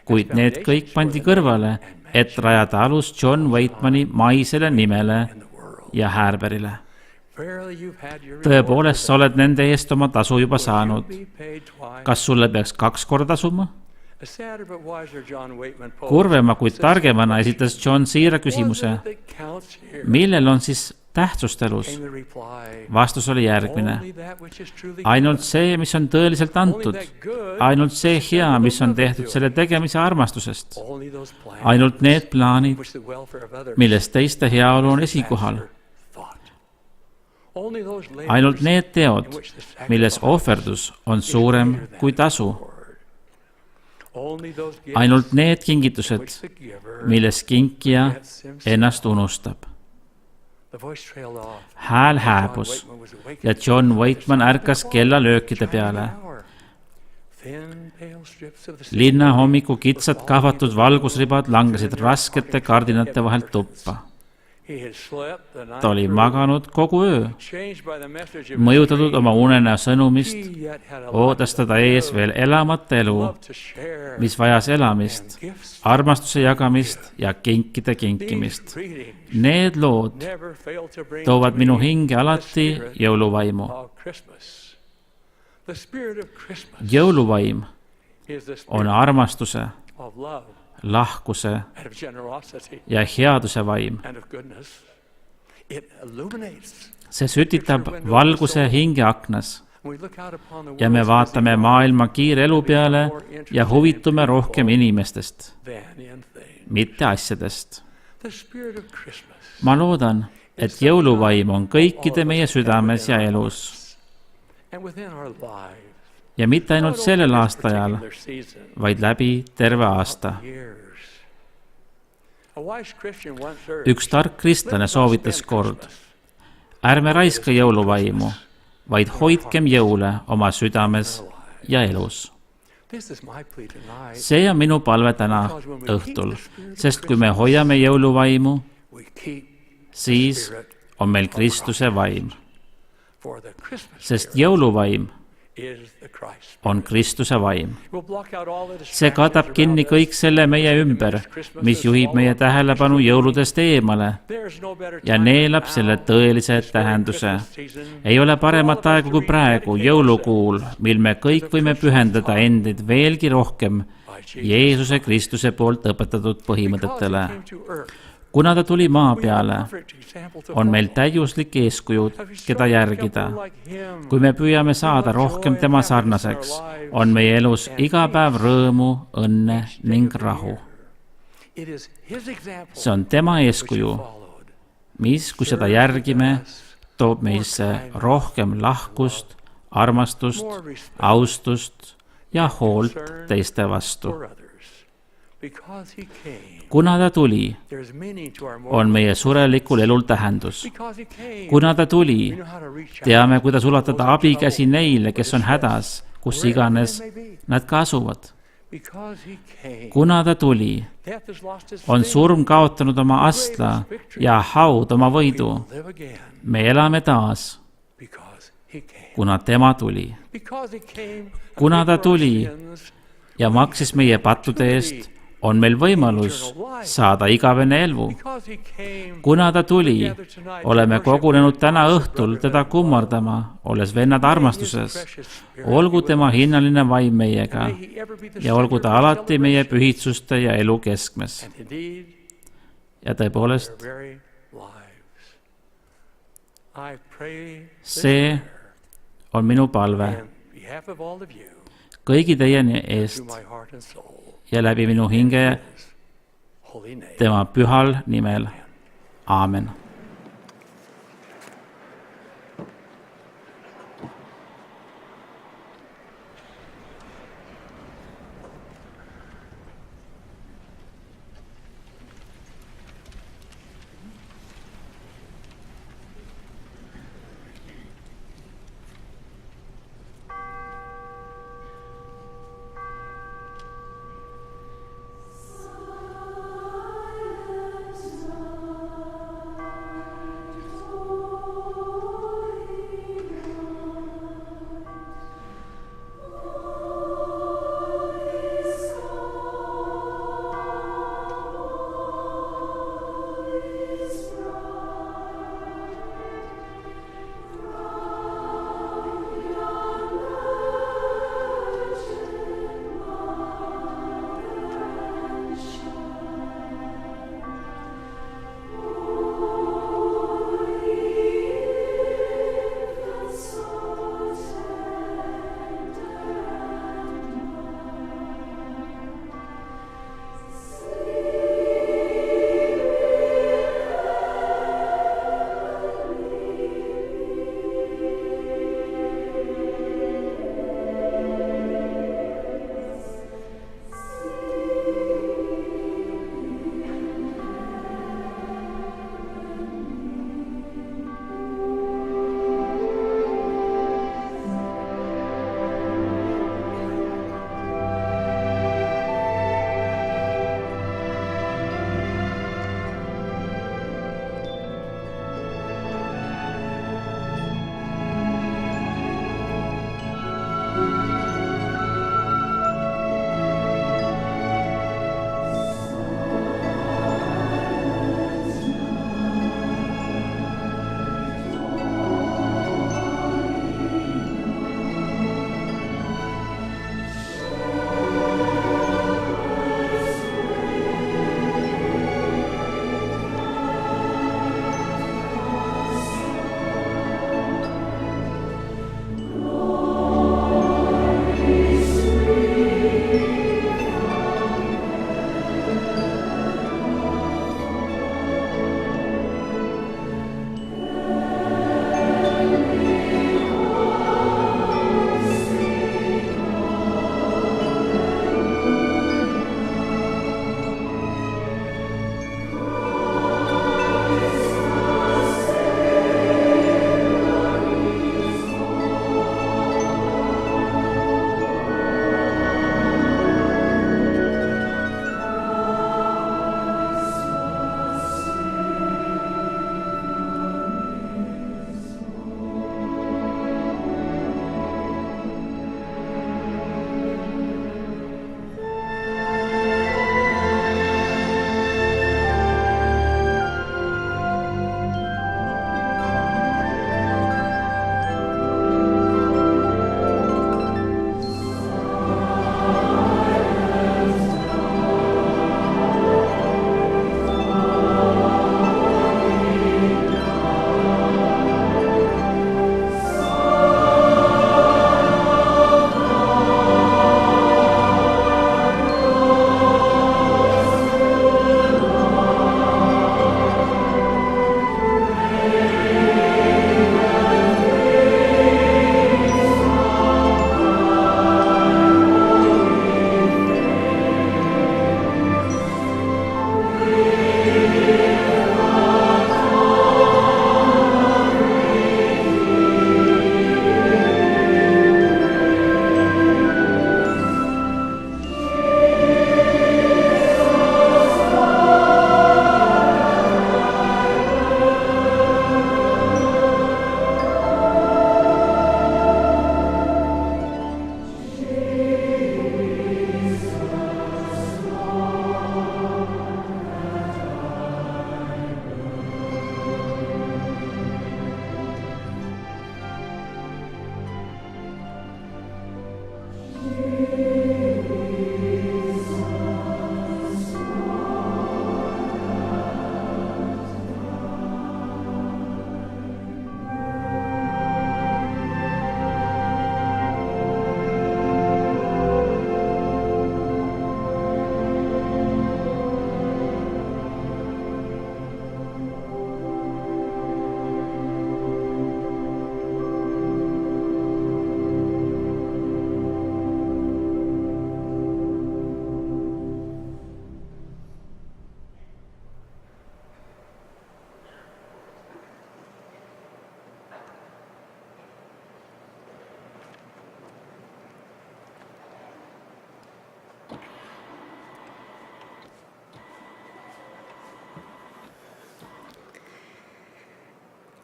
kuid need kõik pandi kõrvale, et rajada alus John Waitmani maisele nimele ja häärberile. Tõepoolest, sa oled nende eest oma tasu juba saanud. Kas sulle peaks 2 korda tasuma? Kurvema kui targemana esitas John siira küsimuse, millel on siis tähtsust elus? Vastus oli järgmine. Ainult see, mis on tõeliselt antud. Ainult see hea, mis on tehtud selle tegemise armastusest. Ainult need plaanid, milles teiste heaolu on esikohal. Ainult need teod, milles ohverdus on suurem kui tasu. Ainult need kingitused, milles kinkija ennast unustab. Hääl hääbus ja John Waitman ärkas kellalöökide peale. Linna hommiku kitsad kahvatud valgusribad langesid raskete kardinate vahelt tuppa. Ta oli maganud kogu öö. Mõjutatud oma unenäo sõnumist, ootas teda ees veel elamata elu, mis vajas elamist, armastuse jagamist ja kinkide kinkimist. Need lood toovad minu hinge alati jõuluvaimu. Jõuluvaim on armastuse, lahkuse ja headuse vaim. See sütitab valguse hingeaknas ja me vaatame maailma kiire elu peale ja huvitume rohkem inimestest, mitte asjadest. Ma loodan, et jõuluvaim on kõikide meie südames ja elus. Ja mitte ainult sellel aastajal, vaid läbi terve aasta. Üks tark kristlane soovitas kord, ärme raiska jõuluvaimu, vaid hoidkem jõule oma südames ja elus. See on minu palve täna õhtul, sest kui me hoiame jõuluvaimu, siis on meil Kristuse vaim. Sest jõuluvaim on Kristuse vaim. See katab kinni kõik selle meie ümber, mis juhib meie tähelepanu jõuludest eemale ja neelab selle tõelise tähenduse. Ei ole paremat aegu kui praegu, jõulukuul, mil me kõik võime pühendada endid veelgi rohkem Jeesuse Kristuse poolt õpetatud põhimõtetele. Kuna ta tuli maa peale, on meil täiuslik eeskuju, keda järgida. Kui me püüame saada rohkem tema sarnaseks, on meie elus iga päev rõõmu, õnne ning rahu. See on tema eeskuju, mis, kui seda järgime, toob meisse rohkem lahkust, armastust, austust ja hoolt teiste vastu. Kuna ta tuli, on meie surelikul elul tähendus. Kuna ta tuli, teame, kuidas ulatada abikäsi neile, kes on hädas, kus iganes nad ka asuvad. Kuna ta tuli, on surm kaotanud oma astla ja haud oma võidu. Me elame taas, kuna tema tuli. Kuna ta tuli ja maksis meie pattude eest, on meil võimalus saada igavene elu. Kuna ta tuli, oleme kogunenud täna õhtul teda kummardama, olles vennad armastuses. Olgu tema hinnaline vaim meiega ja olgu ta alati meie pühitsuste ja elu keskmes. Ja tõepoolest, see on minu palve kõigi teie eest ja läbi minu hinge tema pühal nimel. aamen.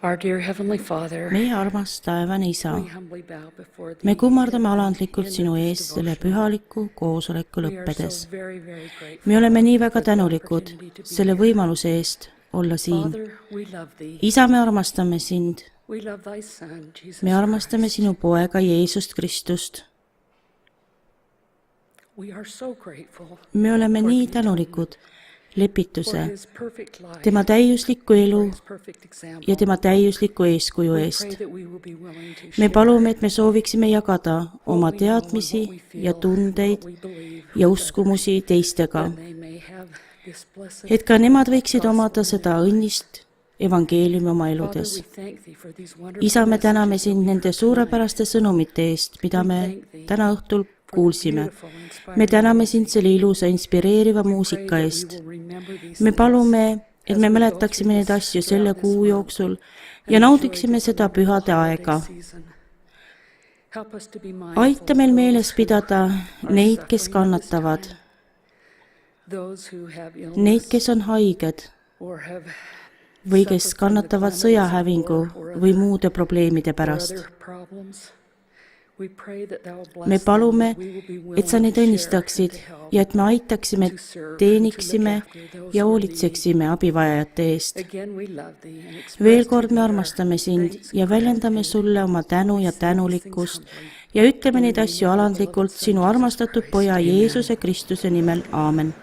meie armas taevane Isa, me kummardame alandlikult sinu ees selle pühaliku koosoleku lõppedes. me oleme nii väga tänulikud selle võimaluse eest olla siin. Isa, me armastame sind. me armastame sinu poega Jeesust Kristust. me oleme nii tänulikud lepituse, tema täiusliku elu ja tema täiusliku eeskuju eest. me palume, et me sooviksime jagada oma teadmisi ja tundeid ja uskumusi teistega, et ka nemad võiksid omada seda õnnist evangeeliumi oma eludes. Isa, me täname sind nende suurepäraste sõnumite eest, mida me täna õhtul kuulsime. me täname sind selle ilusa inspireeriva muusika eest. me palume, et me mäletaksime neid asju selle kuu jooksul ja naudiksime seda pühade aega. aita meil meeles pidada neid, kes kannatavad, neid, kes on haiged või kes kannatavad sõjahävingu või muude probleemide pärast. me palume, et sa neid õnnistaksid ja et me aitaksime, teeniksime ja hoolitseksime abivajajate eest. veel kord me armastame sind ja väljendame sulle oma tänu ja tänulikkust ja ütleme neid asju alandlikult sinu armastatud poja Jeesuse Kristuse nimel. Aamen.